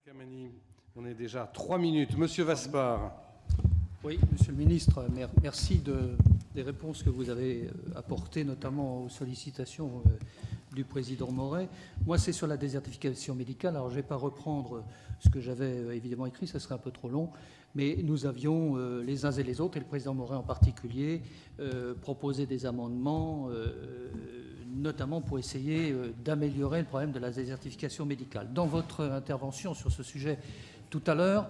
Kamani, on est déjà à 3 minutes. Monsieur Vaspart. Oui, Monsieur le Ministre, merci des réponses que vous avez apportées, notamment aux sollicitations du Président Moret. Moi, c'est sur la désertification médicale. Alors, je ne vais pas reprendre ce que j'avais évidemment écrit, ça serait un peu trop long, mais nous avions, les uns et les autres, et le Président Moret en particulier, proposé des amendements, notamment pour essayer d'améliorer le problème de la désertification médicale. Dans votre intervention sur ce sujet tout à l'heure,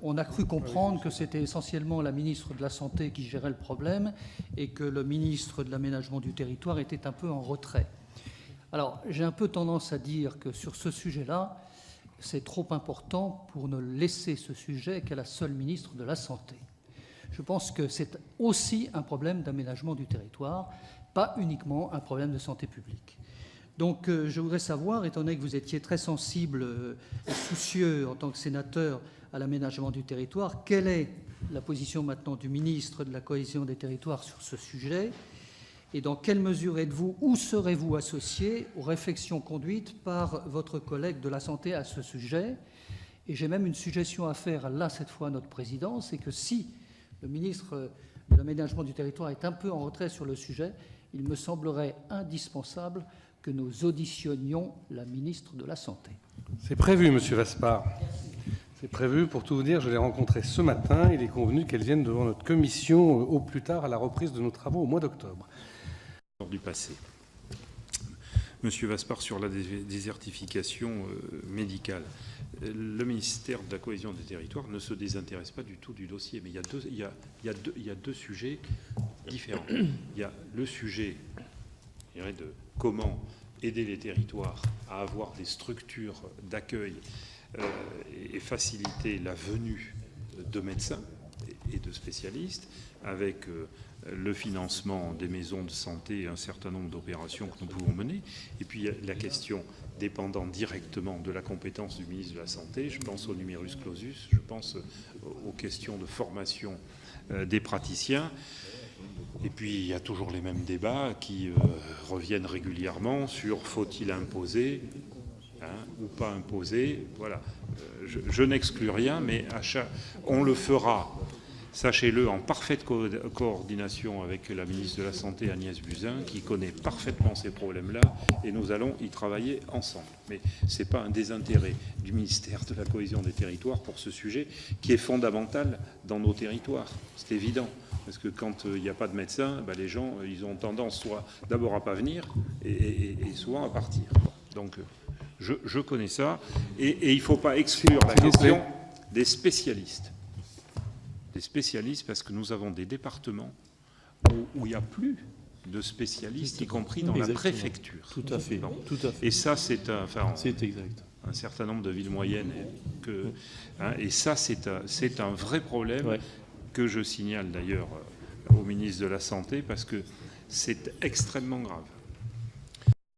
on a cru comprendre que c'était essentiellement la ministre de la Santé qui gérait le problème et que le ministre de l'Aménagement du Territoire était un peu en retrait. Alors, j'ai un peu tendance à dire que sur ce sujet-là, c'est trop important pour ne laisser ce sujet qu'à la seule ministre de la Santé. Je pense que c'est aussi un problème d'aménagement du territoire, pas uniquement un problème de santé publique. Donc, je voudrais savoir, étant donné que vous étiez très sensible et soucieux en tant que sénateur à l'aménagement du territoire, quelle est la position maintenant du ministre de la Cohésion des territoires sur ce sujet et dans quelle mesure êtes-vous ou serez-vous associé aux réflexions conduites par votre collègue de la Santé à ce sujet? Et j'ai même une suggestion à faire, là, cette fois, à notre président, c'est que si le ministre de l'Aménagement du Territoire est un peu en retrait sur le sujet, il me semblerait indispensable que nous auditionnions la ministre de la Santé. C'est prévu, Monsieur Vaspart. C'est prévu. Pour tout vous dire, je l'ai rencontrée ce matin. Il est convenu qu'elle vienne devant notre commission au plus tard à la reprise de nos travaux au mois d'octobre. Du passé. Monsieur Vaspart, sur la désertification médicale, le ministère de la Cohésion des Territoires ne se désintéresse pas du tout du dossier, mais il y a deux sujets différents. Il y a le sujet, je dirais, de comment aider les territoires à avoir des structures d'accueil et faciliter la venue de médecins et de spécialistes, avec le financement des maisons de santé et un certain nombre d'opérations que nous pouvons mener. Et puis la question dépendant directement de la compétence du ministre de la Santé, je pense au numerus clausus, je pense aux questions de formation des praticiens. Et puis il y a toujours les mêmes débats qui reviennent régulièrement sur faut-il imposer ou pas imposer. Voilà. Je n'exclus rien, mais on le fera, sachez-le, en parfaite coordination avec la ministre de la Santé, Agnès Buzyn, qui connaît parfaitement ces problèmes-là, et nous allons y travailler ensemble. Mais ce n'est pas un désintérêt du ministère de la Cohésion des Territoires pour ce sujet qui est fondamental dans nos territoires. C'est évident. Parce que quand il n'y a pas de médecin, les gens ils ont tendance soit d'abord à ne pas venir et souvent à partir. Donc je connais ça. Et il ne faut pas exclure la question des spécialistes. Des spécialistes, parce que nous avons des départements où il n'y a plus de spécialistes, y compris dans la préfecture. Tout à fait. Bon. Tout à fait. Et ça, c'est exact. Un certain nombre de villes moyennes. Et ça, c'est un vrai problème. Ouais. Que je signale d'ailleurs au ministre de la Santé, parce que c'est extrêmement grave.